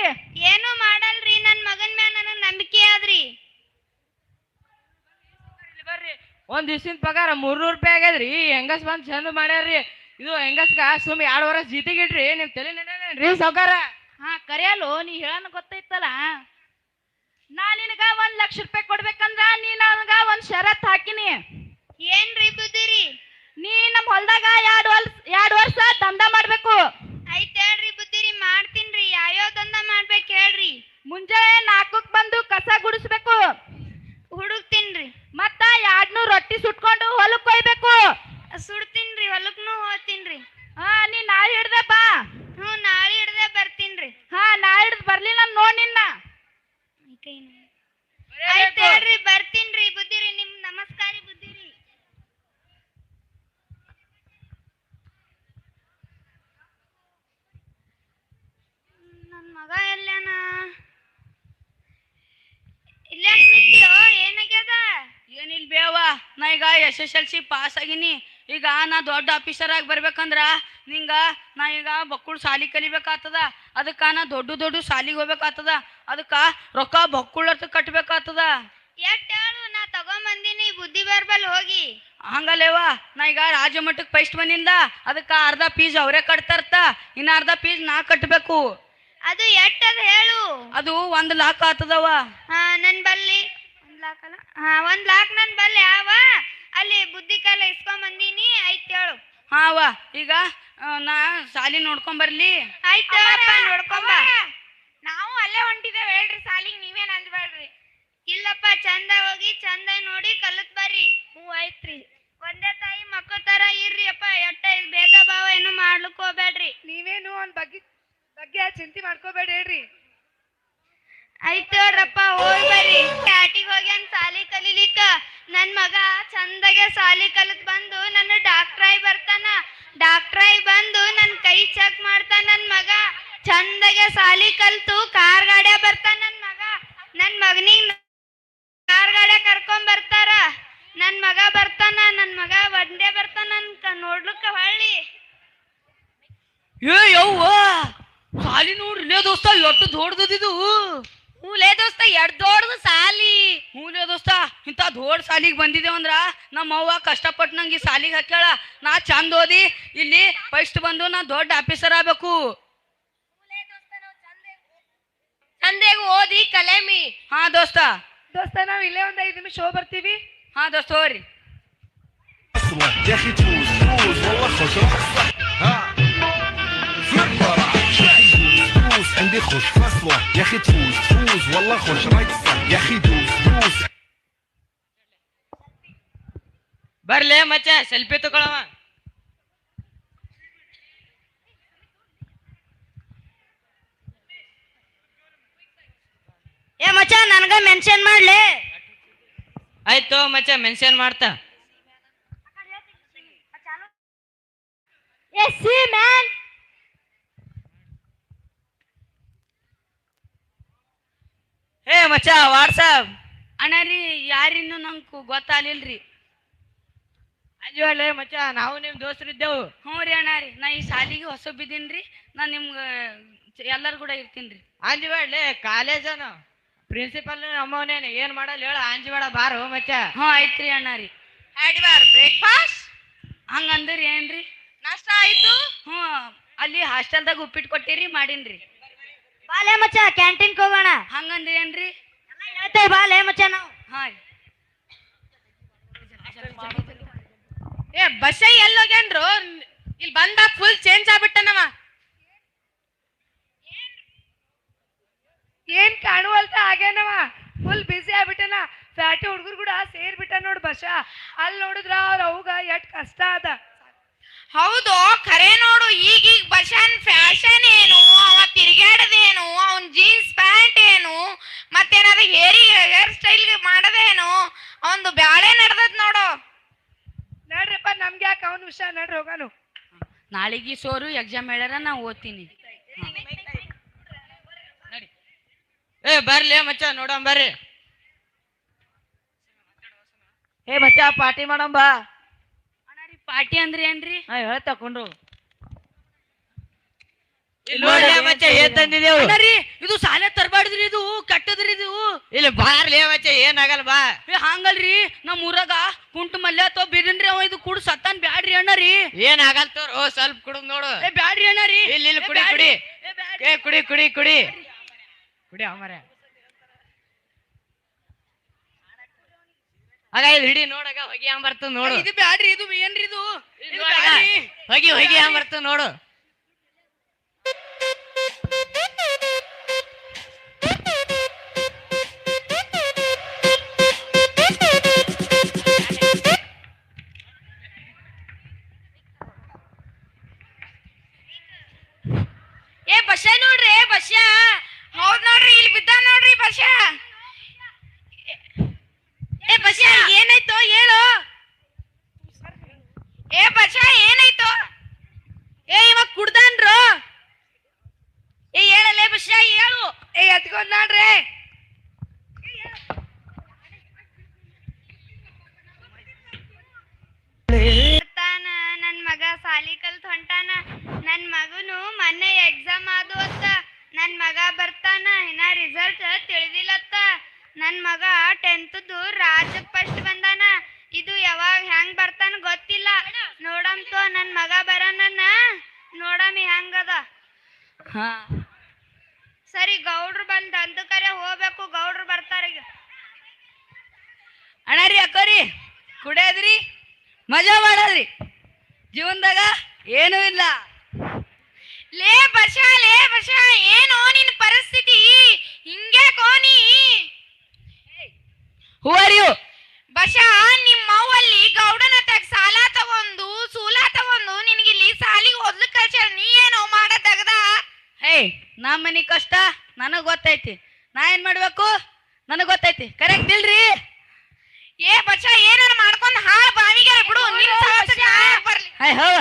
ಏನು ಮಾಡಲ್ರಿ, ನನ್ ಮಗನ್ ಮ್ಯಾಲ ನನಗ್ ನಂಬಿಕೆ ಆದ್ರಿ. ಬರ್ರಿ, ಒಂದ್ ದಿವ್ಸಿನ ಪಗಾರ 300 ರೂಪಾಯಿ ಆಗ್ಯದ್ರಿ. ಹೆಂಗಸ್ ಬಂದ್ ಚಂದ ಮಾಡ್ಯಾರ್ರಿ. ಇದು ಹೆಂಗಸ್ಗ ಸುಮ್ 2 ವರ್ಷ ಜೀತಿಗಿಡ್ರಿ, ನಿಮ್ ತಲೆ ನಡೆಯಲ್ರಿ ಸಾವ್ಕಾರ. ಹಾ ಕರೆಯಲು, ನೀ ಹೇಳನ ಗೊತ್ತೈತಲ್ಲ. ನಾ ನಿನಗ 1 ಲಕ್ಷ ರೂಪಾಯಿ ಕೊಡ್ಬೇಕಂದ್ರ ನೀ ನನಗ ಒಂದ್ ಷರತ್ ಹಾಕಿನಿ. ಏನ್ರಿ ಬುದ್ಧಿರಿ? ನೀ ನಮ್ ಹೊಲ್ದಾಗ 2 ವರ್ಷ ದಂಧ ಮಾಡ್ಬೇಕು. ಆಯ್ತ್ ಹೇಳ್ರಿ ಬುದ್ಧಿರಿ, ಮಾಡ್ತೀನ್ರಿ. ಯಾವ್ಯಾವ ದಂಧ ಮಾಡ್ಬೇಕು ಹೇಳ್ರಿ. ಮುಂಜಾನೆ 4ಕ್ಕೆ ಬಂದು ಕಸ ಗುಡಿಸ್ಬೇಕು, ಹುಡುಕ್ತೀನ್ರಿ. ಮತ್ತ 200 ರೊಟ್ಟಿ ಸುಟ್ಕೊಂಡು ಹೊಲಕ್ ಕೊಯ್ಬೇಕು. ಸುಡ್ತೀನ್ರಿ, ಹೊಲಕ್ನು ಹೋಗ್ತೀನ್ರಿ. ಹಾ ನೀ ನಾಳೆ ಹಿಡ್ದೆ ಬಾ. ನಾಳೆ ಹಿಡ್ದೆ ಬರ್ತೀನ್ರಿ. ಹಾ ನಾಳೆ ಹಿಡ್ದು ಬರ್ಲಿಲ್ಲ ನೋಡ್ ನಿನ್ನ. ಆಯ್ತ್ ಹೇಳ್ರಿ, ಬರ್ತೀನ್ರಿ ಬುದ್ಧಿರಿ. ನಿಮ್ ನಮಸ್ಕಾರ ಬುದ್ಧಿರಿ. ನನ್ ಮಗ ಎಲ್ಲಾನ? ಇಲ್ಲೇ ನಿಂತಿಯೋ? ಏನಾಗ್ಯದ? ಏನಿಲ್ ಬೇವ, ನಾ ಈಗ SSLC ಪಾಸ್ ಆಗಿನಿ. ಈಗ ನಾ ದೊಡ್ಡ ಆಫೀಸರ್ ಆಗಿ ಬರ್ಬೇಕಂದ್ರ ನಾ ಈಗ ಬಕ್ಕುಳ್ ಸಾಲಿ ಕಲಿಬೇಕಾಗ್ತದ. ಅದಕ್ಕ ನಾ ದೊಡ್ಡ ಸಾಲಿಗೆ ಹೋಗ್ಬೇಕಾಗ್ತದ. ಅದಕ್ಕ ರೊಕ್ಕ ಬಕ್ಕುಳ ಕಟ್ಬೇಕಾಗ್ತದ. ಎಷ್ಟ್ ಹೇಳು, ನಾ ತಗೊಂಬಂದಿನಿ ಬುದ್ಧಿ ಬರ್ಬಲ್ ಹೋಗಿ. ಹಂಗಲ್ಲೇವ, ನಾ ಈಗ ರಾಜ್ಯ ಮಟ್ಟಕ್ಕೆ ಫಸ್ಟ್ ಬಂದಿಲ್ಲ. ಅದಕ್ಕ ಅರ್ಧ ಫೀಸ್ ಅವರೇ ಕಟ್ತಾರತ, ಇನ್ನ ಅರ್ಧ ಫೀಸ್ ನಾ ಕಟ್ಬೇಕು. ಅದು ಎಟ್ಟದ ಹೇಳು. ಅದು 1 ಲಾಖ ಆತದವ. ನನ್ ಬಲ್ಲಿ 1 ಲಾಖ ಅಲ್ಲ, 1 ಲಾಖ ನನ್ ಬಲ್ಲಿ ಯಾವ ಅಲ್ಲಿ ಬುದ್ಧಿ ಕಾಲ ಇಸ್ಕೊಂಡ್ ಬಂದೀನಿ. ಆಯ್ತು ಹೇಳು. ಹಾವ, ಈಗ ನಾ ಸಾಲಿ ನೋಡ್ಕೊಂಡ್ ಬರ್ಲಿ. ಆಯ್ತು ನೋಡ್ಕೊಂಬ. ನಾವು ಅಲ್ಲೇ ಹೊಂಟಿದ್ದೇವೆ ಹೇಳ್ರಿ ಸಾಲಿಗೆ, ನೀವೇನ್ ಅಂದ್ಬೇಡ್ರಿ. ಇಲ್ಲಪ್ಪ, ಚಂದ ಹೋಗಿ ಚಂದ ನೋಡಿ ಕಲತ್ ಬರ್ರಿ. ಆಯ್ತ್ರಿ. ಒಂದೇ ತಾಯಿ ಮಕ್ಕಳ ತರ ಇರ್ರಿ ಅಪ್ಪ. ಎಟ್ಟ ಭೇದ ಭಾವ ಏನು ಮಾಡ್ಲಿಕ್ ಹೋಗ್ಬೇಡ್ರಿ. ನೀವೇನು ಅವ್ನ ಬಗ್ಗೆ ಬಗ್ಗೆ ಚಿಂತೆ ಮಾಡ್ಕೋಬೇಡಿ ಹೇಳ್ರಿ. ಆಯ್ತು ಹೇಳ್ರಪ್ಪ, ಹೋಗಿ ಬರ್ರಿ. ಕ್ಯಾಟಿಗೆ ಹೋಗ್ಯಾನ ಸಾಲಿ ಕಲಿಲಿಕ್ಕ. ನನ್ ಮಗ ಚಂದಗೆ ಸಾಲಿ ಕಲಿತ್ ಬಂದು ನನ್ನ ಡಾಕ್ಟ್ರಾಯಿ ಬರ್ತಾನ. ಡಾಕ್ಟ್ರಾಯಿ ಬಂದು ನನ್ ಕೈ ಚೆಕ್ ಮಾಡ್ತಾನ. ನನ್ ಮಗ ಚಂದಗೆ ಸಾಲಿ ಕಲ್ತು ಕಾರ್ ಗಾಡ್ಯ ಬರ್ತಾನ. ನನ್ ಮಗನಿಗೆ ಕಾರ್ ಗಾಡ್ಯ ಕರ್ಕೊಂಡ್ ಬರ್ತಾರ. ನನ್ ಮಗ ಬರ್ತಾನ. ನನ್ ಮಗ ಒಂದೇ ಬರ್ತಾನ ನೋಡ್ಲಿಕ್ಕ ಹೊಳ್ಳಿ. ಏ ಯವ್ವ ಸಾಲಿ ನೋಡ್ರಿಲೇ ದೋಸ್ತ ಎಷ್ಟು ದೊಡ್ಡದಿದು. ಹೂಲೇ ದೋಸ್ತ ಎಡ್ ದೊಡ್ಡದು ಸಾಲಿ. ಹೂಲೇ ದೋಸ್ತ ಇಂಥ ದೊಡ್ಡ ಸಾಲಿಗೆ ಬಂದಿದ್ದೇವ ಅಂದ್ರ ನಮ್ಮ ಅವ್ವ ಕಷ್ಟಪಟ್ಟು ನಂಗೆ ಈ ಸಾಲಿಗೆ ಹಾಕ್ಯಾಳ. ನಾ ಚಂದ ಓದಿ ಇಲ್ಲಿ ಫಸ್ಟ್ ಬಂದು ನಾ ದೊಡ್ಡ ಆಫೀಸರ್ ಆಗ್ಬೇಕು. ಚಂದೇಗ ಓದಿ ಕಲೇಮಿ. ಹಾ ದೋಸ್ತ. ದೋಸ್ತ ನಾವ್ ಇಲ್ಲೇ ಒಂದ್ 5 ನಿಮಿಷ ಹೋಗಿ ಬರ್ತೀವಿ. ಹಾ ದೋಸ್ತ ಹೋಗ್ರಿ. يا اخي تفوز فوز والله خوش راح الصح ها فوز عندي خوش فصله يا اخي تفوز فوز والله خوش رايك الصح يا اخي دوس ಬರ್ಲೇ ಮಚ್ಚ ಸೆಲ್ಫಿ ತಗೊಳವ. ಏ ಮಚ್ಚ ನನ್ಗ ಮೆನ್ಷನ್ ಮಾಡ್ಲಿ. ಆಯ್ತು ಮಚ್ಚ ಮೆನ್ಷನ್ ಮಾಡ್ತಾ. C man. ಏ ಮಚ್ಚ ವಾಟ್ಸಪ್. ಅಣ್ಣ ರೀ ಯಾರಿನ್ನು ನಂಗೆ ಗೊತ್ತಾಗ್ಲಿಲ್ರಿ. ಅಂಜುವಲ್ಲೇ ಮಚ್ಚ ನಾವು ನಿಮ್ ದೋಸ್ತರಿದ್ದೆವು. ಹ್ಞೂ ರೀ ಅಣ್ಣ ರೀ, ನಾ ಈ ಸಾಲಿಗೆ ಹೊಸ ಬಿದ್ದೀನ್ರಿ. ನಾ ನಿಮ್ಗೆ ಎಲ್ಲರೂ ಕೂಡ ಇರ್ತೀನಿ ರೀ. ಅಂಜುವಲ್ಲೇ ಕಾಲೇಜನು ಪ್ರಿನ್ಸಿಪಲ್ ನಮ್ಮವನೇನು ಏನ್ ಮಾಡಲ್ಲ ಹೇಳ. ಅಂಜುಬೇಡ ಬಾರು ಮಚ್ಚ. ಹ್ಞೂ ಆಯ್ತ್ರಿ ಅಣ್ಣ ರೀ. ಬ್ರೇಕ್ಫಾಸ್ಟ್ ಹಂಗಂದ್ರಿ ಏನ್ರಿ? ನಾಷ್ಟ ಆಯ್ತು. ಹ್ಞೂ ಅಲ್ಲಿ ಹಾಸ್ಟೆಲ್ದಾಗ ಉಪ್ಪಿಟ್ಟು ಕೊಟ್ಟಿರಿ ಮಾಡೀನ್ರಿ. ಬಾಲೆ ಮಚ್ಚ ಕ್ಯಾಂಟೀನ್ ಹೋಗೋಣ. ಹಂಗಂದ್ರಿ ಏನ್ರಿ? ಹೇಳ್ತೇವೆ ಬಾಲೆ ಮಚ್ಚ ನಾವು. ಹಾ ರೀ. ಏ ಬಸ್ಸ ಎಲ್ಲೋಗ್ಯಾನ್ರು? ಇಲ್ಲಿ ಬಂದ ಫುಲ್ ಚೇಂಜ್ ಆಗ್ಬಿಟ್ಟನವ. ಏನ್ ಕಾಣುವಲ್ತ ಆಗ್ಯಾನವ, ಫುಲ್ ಬಿಸಿ ಆಗ್ಬಿಟ್ಟನ. ಫ್ಯಾಟಿ ಹುಡುಗರು ಕೂಡ ಸೇರ್ಬಿಟ್ಟ ನೋಡ್ ಬಶ. ಅಲ್ಲಿ ನೋಡಿದ್ರ ಅವ್ರ ಅವ್ಗ ಎಷ್ಟ್ ಕಷ್ಟ ಅದ. ಹೌದು ಖರೆ ನೋಡು. ಈಗೀಗ ಬಶನ್ ಫ್ಯಾಷನ್ ಏನು, ಅವ ತಿರ್ಗಾಡದೇನು, ಅವನ್ ಜೀನ್ಸ್ ಪ್ಯಾಂಟ್ ಏನು, ಮತ್ತೇನಾದ್ರು ಹೇರ್ ಸ್ಟೈಲ್ ಮಾಡದೇನು, ಅವಂದು ಬ್ಯಾಳೆ ನಡೆದದ್ ನೋಡು. ನಡ್ರಪ್ಪ ನಮ್ಗೆ ಯಾಕೆ ಅವನ ವಿಷಯ, ನಡ್ರಿ ಹೋಗಾನು. ನಾಳೆಗೆ ಸೋರು ಎಕ್ಸಾಮ್ ಹೇಳ್ಯಾರ ನಾ ಓದ್ತೀನಿ. ಏ ಬರ್ಲಿ ಮಚ್ಚ ನೋಡಂ ಬರ್ರಿ. ಏ ಮಚ್ಚ ಪಾರ್ಟಿ ಮಾಡಂ ಬಾ. ಪಾರ್ಟಿ ಅಂದ್ರೆ ಏನ್ರಿ? ಹೇಳ್ತಕೊಂಡ್ರು ಮಚ್ಚ ಏನ್ ತಂದಿದೇವು. ಅಣ್ಣ ರೀ ಇದು ಸಾಲ ತರಬಾರ್ದ್ರಿ, ಇದು ಕಟ್ಟದ್ರಿ ಇದು. ಇಲ್ಲಿ ಬಾರ್ಲಿ ಮಚ್ಚ ಏನಾಗಲ್ಲ ಬಾ. ಏ ಹಂಗಲ್ರಿ, ನಮ್ ಊರಾಗ ಕುಂಟು ಮಲ್ಯ ಅಥವಾ ಬಿರಿನ್ರಿ ಅವ ಇದು ಕುಡ್ ಸತ್ತಾನ್. ಬ್ಯಾಡ್ರಿ ಅಣ್ಣ ರೀ. ಏನ್ ಆಗಲ್ ತೋರ್. ಓ ಸ್ವಲ್ಪ ಕುಡಿದ್ ನೋಡು. ಏ ಬ್ಯಾಡ್ರಿ ಅಣ್ಣ ರೀ. ಇಲ್ಲಿ ಇಲ್ಲಿ ಕುಡಿ ಕುಡಿ. ಏ ಕುಡಿ ಕುಡಿ ಕುಡಿ ಕುಡಿ ಅಮರ. ಆಗ ಇದು ಹಿಡಿ ನೋಡಾಗ ಹೊಗಿ ಹಂಗ್ ಬರ್ತದ ನೋಡು. ಇದು ಬ್ಯಾಡ್ರಿ, ಇದು ಏನ್ರಿ ಇದು? ಹೊಗಿ ಹೊಗಿ ಹಂಗ್ ಬರ್ತದ ನೋಡು. ಏ ಬಶ ನೋಡ್ರಿ ಬಶ. ಹೌದ್ ನೋಡ್ರಿ, ಇಲ್ಲಿ ಬಿದ್ದ ನೋಡ್ರಿ ಬಶ. ಏ ಬಶ ಏನಾಯ್ತು ಹೇಳು. ಏ ಬಶ ಏನಾಯ್ತು? ಏ ಇವಾಗ ಕುಡ್ದಾನ್ರು. ಏ ಹೇಳಲೇ ಬಶ ಹೇಳು. ಏ ಎತ್ಕೊಂಡ್ ನೋಡ್ರಿ. ನನ್ ಮಗ ಸಾಲಿ ಕಲ್ತ್ ಹೊಂಟಾನ. ನನ್ ಮಗನು ಮೊನ್ನೆ ಎಕ್ಸಾಮ್ ಆದು ಅತ್ತ. ನನ್ ಮಗ ಬರ್ತಾನ, ಇನ್ನ ರಿಸಲ್ಟ್ ತಿಳಿದಿಲ್ಲತ್ತ. ನನ್ ಮಗ 10th ರಾಜ್ಯಕ್ ಫಸ್ಟ್ ಬಂದಾನ. ಇದು ಯಾವಾಗ ಹೆಂಗ್ ಬರ್ತಾನ ಗೊತ್ತಿಲ್ಲ. ನೋಡಂತೋ ನನ್ ಮಗ ಬರನನ್ನ ನೋಡಮಿ ಹೆಂಗದ. ಹಾ ಸರಿ ಗೌಡ್ರು ಬಂದ್ ಅಂದಕರೆ ಹೋಗ್ಬೇಕು. ಗೌಡ್ರು ಬರ್ತಾರ ಈಗ. ಅಣ್ಣ ರೀ ಅಕ್ಕರಿ ಕುಡಿಯೋದ್ರಿ, ಮಜಾ ಮಾಡೋದ್ರಿ. ಜೀವನದಾಗ ಏನೂ ಇಲ್ಲ. ಲೇ ಬಶ ಏನೋ ನಿನ್ ಪರಿಸ್ಥಿತಿ ಹಿಂಗೆ ಕೋನಿ. Who are you? ಬಶ ನಿಮ್ಮವ್ವಲ್ಲಿ ಗೌಡನ ತಗ ಸಾಲ ತಗೊಂಡು ಸೂಲ ತಗೊಂಡು ನಿನಗಿಲ್ಲಿ ಸಾಲಿಗೆ ಓದ್ಲಿಕ್ಕೆ ಕಳ್ಸ್ಯಾರ. ನೀ ಏನೋ ಮಾಡದಗದ. ಹೇ ನಮ್ಮ ಮನಿ ಕಷ್ಟ ನನಗ್ ಗೊತ್ತೈತಿ. ನಾ ಏನ್ ಮಾಡ್ಬೇಕು ನನಗ್ ಗೊತ್ತೈತಿ. ಕರೆಕ್ಟ್ ಇಲ್ರಿ? ಏ ಬಚ್ಚ ಏನಾರ ಮಾಡ್ಕೊಂಡ್ ಹಾಳ ಬಾವಿಗೆ ಬಿಡು. ನಿನ್ ಸಹವಾಸಕ್ಕೆ ನಾ ಯಾಕ್ ಬರ್ಲಿ? ಹಾಯ್ ಹೌ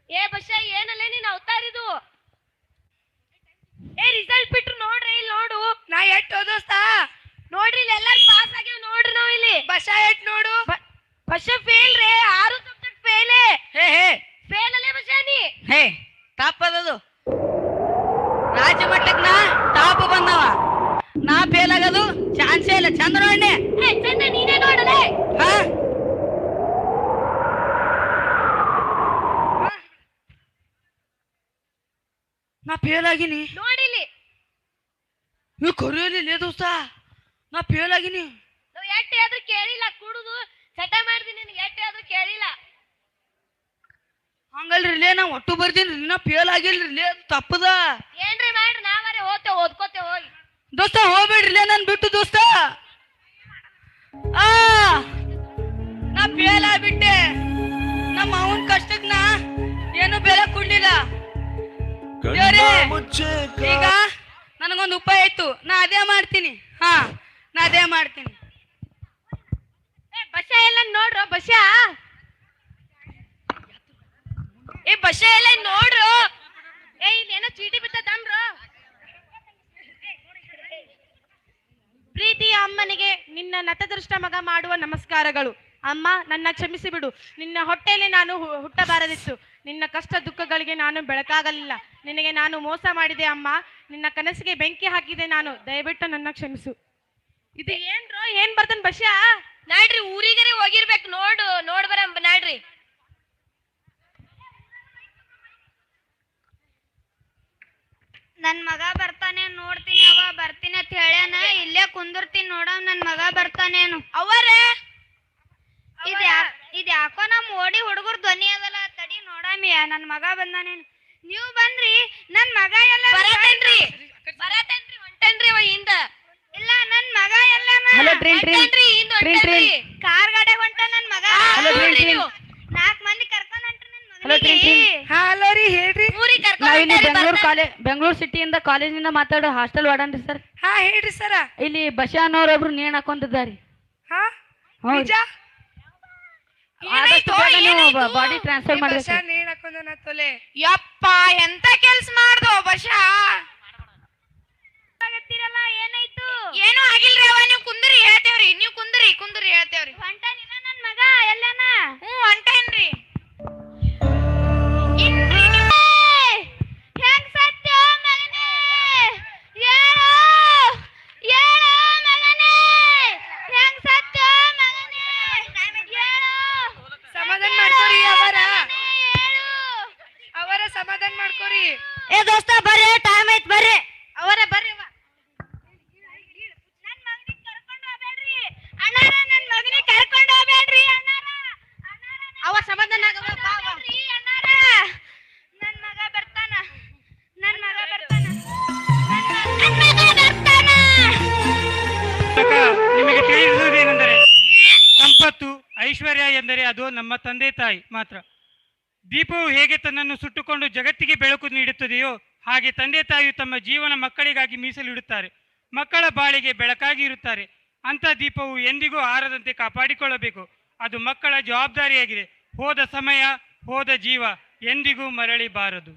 ಏ ಬಸ್ಸ ಏನಲ್ಲೇ ನೀನ್ ಅವತಾರಿದು. ಏ ರಿಸಲ್ಟ್ ಬಿಟ್ರು ನೋಡ್ರಿ, ಇಲ್ಲಿ ನೋಡು. ನಾ ಎಟ್ ಓದೋಸ್ತ ನೋಡ್ರಿ ಇಲ್ಲಿ ಎಲ್ಲಾರು ಪಾಸ್ ಆಗ್ಯಾವ ನೋಡ್ರಿ. ನಾವ್ ಇಲ್ಲಿ ಬಸ ಎಟ್ ನೋಡು. ಬಸ್ಸ ಫೇಲ್ ರೇ, 6 ಸಬ್ಜೆಕ್ಟ್ ಫೇಲ್. ಹೇ ಹೇ ಫೇಲ್ ಅಲ್ಲೇ ಬಸ್ಸ ನೀ. ಹೇ ತಪ್ಪದದು. ರಾಜ್ಯ ಮಟ್ಟಕ್ಕೆ ನಾ ಟಾಪ್ ಬಂದವ, ನಾ ಫೇಲ್ ಆಗೋದು ಚಾನ್ಸೇ ಇಲ್ಲ. ಚಂದ ನೋಡ್ನೆ. ಏ ಚಂದ ನೀನೇ ನೋಡಲೇ. ಹಾ ನಾ ಫೇಲ್ ಆಗಿನಿ. ನೋಡಿಲಿ ನೀವು ಕರೆಯಲಿಲ್ಲ ದೋಸ್ತ, ನಾ ಫೇಲ್ ಆಗಿನಿ. ನಾವ್ ಎಟ್ಟೆ ಆದ್ರೂ ಕೇಳಿಲ್ಲ. ಕುಡುದು ಚಟ ಮಾಡ್ತೀನಿ, ನಿನ್ಗೆ ಎಟ್ಟೆ ಆದ್ರೂ ಕೇಳಿಲ್ಲ. ಹಂಗಲ್ರಿ ನಾ ಒಟ್ಟು ಬರ್ತೀನಿ, ನಾ ಫೇಲ್ ಆಗಿಲ್ರಿ, ತಪ್ಪದ. ಏನ್ರಿ ಮಾಡ್ರಿ, ನಾವರೇ ಓದ್ಕೋತೆ ಹೋಗಿ. ದೋಸ್ತ ಹೋಗ್ಬೇಡ್ರಿ ನನ್ ಬಿಟ್ಟು ದೋಸ್ತ. ಆ ನಾ ಫೇಲ್ ಆಗ್ಬಿಟ್ಟೆ. ನಮ್ಮ ಅವನ್ ಕಷ್ಟಕ್ ನಾ ಏನು ಬೆಲೆ ಕೊಡ್ಲಿಲ್ಲ. ದೇವ್ರೇ, ಈಗ ನನಗೊಂದು ಉಪಾಯ ಆಯ್ತು, ನಾ ಅದೇ ಮಾಡ್ತೀನಿ. ಹಾ ನಾ ಅದೇ ಮಾಡ್ತೀನಿ. ಬಸ್ಸ ಎಲ್ಲ ನೋಡ್ರು ಬಸ್ಸ. ಏ ಬಸ್ಸ ಎಲ್ಲ ನೋಡ್ರು. ಏ ಇಲ್ಲೇನೋ ಚೀಟಿ ಬಿತ್ತದಮ್ರು. ಪ್ರೀತಿಯ ಅಮ್ಮನಿಗೆ ನಿನ್ನ ನತದೃಷ್ಟ ಮಗ ಮಾಡುವ ನಮಸ್ಕಾರಗಳು. ಅಮ್ಮ, ನನ್ನ ಕ್ಷಮಿಸಿ ಬಿಡು. ನಿನ್ನ ಹೊಟ್ಟೆಯಲ್ಲಿ ನಾನು ಹುಟ್ಟಬಾರದಿತ್ತು. ನಿನ್ನ ಕಷ್ಟ ದುಃಖಗಳಿಗೆ ನಾನು ಬೆಳಕಾಗಲಿಲ್ಲ. ನಿನಗೆ ನಾನು ಮೋಸ ಮಾಡಿದೆ ಅಮ್ಮ. ನಿನ್ನ ಕನಸಿಗೆ ಬೆಂಕಿ ಹಾಕಿದೆ ನಾನು. ದಯವಿಟ್ಟು ನನ್ನ ಕ್ಷಮಿಸು. ಇದು ಏನ್ರೋ ಏನ್ ಬರ್ತಾನ ಬಸ್ಸ? ನಾಡ್ರಿ ಊರಿಗರೆ ಹೋಗಿರ್ಬೇಕು. ನೋಡ್ ಬರಂಬ ನಾಡ್ರಿ. ನನ್ ಮಗ ಬರ್ತಾನೆ ನೋಡ್ತೀನಿ. ಅವ ಬರ್ತೀನಿ ಅಂತ ಹೇಳ್ಯಾನ. ಇಲ್ಲೇ ಕುಂದಿರ್ತೀನಿ ನೋಡವ್ ನನ್ ಮಗ ಬರ್ತಾನೇನು. ಅವರೇ ಇದ್ ಯಾಕೋ ನಮ್ ಓಡಿ ಹುಡುಗರ್ ಧ್ವನಿ ಅದಲ್ಲ. ತಡಿ ನೋಡಾಮಿಯ, ನನ್ ಮಗ ಬಂದಾನೇನು. ನೀವ್ ಬಂದ್ರಿ? ನನ್ ಮಗ ಎಲ್ಲ ಬರತೇನ್ರಿ ಹೊಂಟೇನ್ರಿ ಅವ ಹಿಂದ. ಇಲ್ಲ, ನನ್ ಮಗ ಎಲ್ಲ ಹಲೋ ಟ್ರೈನ್ ಹೊಂಟೇನ್ರಿ, ಹಿಂದ್ ಹೊಂಟೇನ್ರಿ. ಕಾರ್ ಗಾಡಿ ಹೊಂಟ ನನ್ ಮಗ. ಹಲೋ ಟ್ರೈನ್ 4 ಮಂದಿ ಕರ್ಕೊಂಡ್ ಹೊಂಟ್ರಿ ನನ್ ಹಲೋ ಮಗನಿಗೆ. ಹಾ ಹಲೋ ರೀ, ಹೇಳ್ರಿ. ಊರಿಗೆ ನಾವಿಲ್ಲಿ ಕರ್ಕೊಂಡು ಬೆಂಗಳೂರು ಸಿಟಿಯಿಂದ ಕಾಲೇಜಿಂದ ಮಾತಾಡೋ ಹಾಸ್ಟೆಲ್ ವಾರ್ಡನ್ ರೀ ಸರ್. ಹಾ ಹೇಳ್ರಿ ಸರ. ಇಲ್ಲಿ ಬಶಾನವ್ರೊಬ್ರು ನೇಣ್ ಹಾಕೊಂತಿದ್ದಾರೆ. ಹಾ ಹೌದು. ನಿಜ? ಆದಷ್ಟು ಬೇಗ ನೀವು ಬಾಡಿ ಟ್ರಾನ್ಸ್ಫರ್ ಬಸ ಮಾಡ್ಬೇಕು. ನೀನ್ ಹಾಕೊಂಡ ನಾ ತೊಲೆ. ಯಪ್ಪ, ಎಂತ ಕೆಲ್ಸ ಮಾಡ್ದೋ ಬಶ. ಏನಾಯ್ತು? ಏನೂ ಆಗಿಲ್ರಿ. ಅವ ನೀವ್ ಕುಂದ್ರಿ ಹೇಳ್ತೇವ್ರಿ. ನೀವ್ ಕುಂದ್ರಿ ಹೇಳ್ತೇವ್ರಿ. ಹೊಂಟಾನಿಲ್ಲ ನನ್ ಮಗ ಎಲ್ಲನ? ಹೊಂಟೇನ್ರಿ. ಹೆಂಗ್ ಸತ್ಯ ಮಗನೇ? ಹೇಳು ಮಗನೇ, ಹೆಂಗ್ ಸತ್ಯ ಮಗನೇ? ಹೇಳು. ಸಮಾಧಾನ ಮಾಡ್ಕೋರಿ ಅವರ ಸಮಾಧಾನ ಮಾಡ್ಕೋರಿ. ಏ ದೋಸ್ತ ಬರ್ರಿ, ಟೈಮ್ ಐತ್ ಬರ್ರಿ. ಅವರ ಬರ್ರಿ. ನನ್ ಮಗನಿಗೆ ಕರ್ಕೊಂಡು ಹೋಗ್ಬೇಡ್ರಿ ಅಣ್ಣಾರ. ನನ್ ಮಗನಿಗೆ ಕರ್ಕೊಂಡು ಹೋಗ್ಬೇಡ್ರಿ ಅಣ್ಣಾರ. ಅವ ಸಮಾಧಾನ ಆಗಬೇಕು ಅಣ್ಣಾರ. ನನ್ ಮಗ ಬರ್ತಾನ. ನಿಮಗೆ ತಿಳಿಸುವುದೇನೆಂದರೆ, ಸಂಪತ್ತು ಐಶ್ವರ್ಯ ಎಂದರೆ ಅದು ನಮ್ಮ ತಂದೆ ತಾಯಿ ಮಾತ್ರ. ದೀಪವು ಹೇಗೆ ತನ್ನನ್ನು ಸುಟ್ಟುಕೊಂಡು ಜಗತ್ತಿಗೆ ಬೆಳಕು ನೀಡುತ್ತದೆಯೋ ಹಾಗೆ ತಂದೆ ತಾಯಿಯು ತಮ್ಮ ಜೀವನ ಮಕ್ಕಳಿಗಾಗಿ ಮೀಸಲಿಡುತ್ತಾರೆ. ಮಕ್ಕಳ ಬಾಳಿಗೆ ಬೆಳಕಾಗಿ ಇರುತ್ತಾರೆ. ಅಂಥ ದೀಪವು ಎಂದಿಗೂ ಆರದಂತೆ ಕಾಪಾಡಿಕೊಳ್ಳಬೇಕು. ಅದು ಮಕ್ಕಳ ಜವಾಬ್ದಾರಿಯಾಗಿದೆ. ಹೋದ ಸಮಯ, ಹೋದ ಜೀವ ಎಂದಿಗೂ ಮರಳಿಬಾರದು.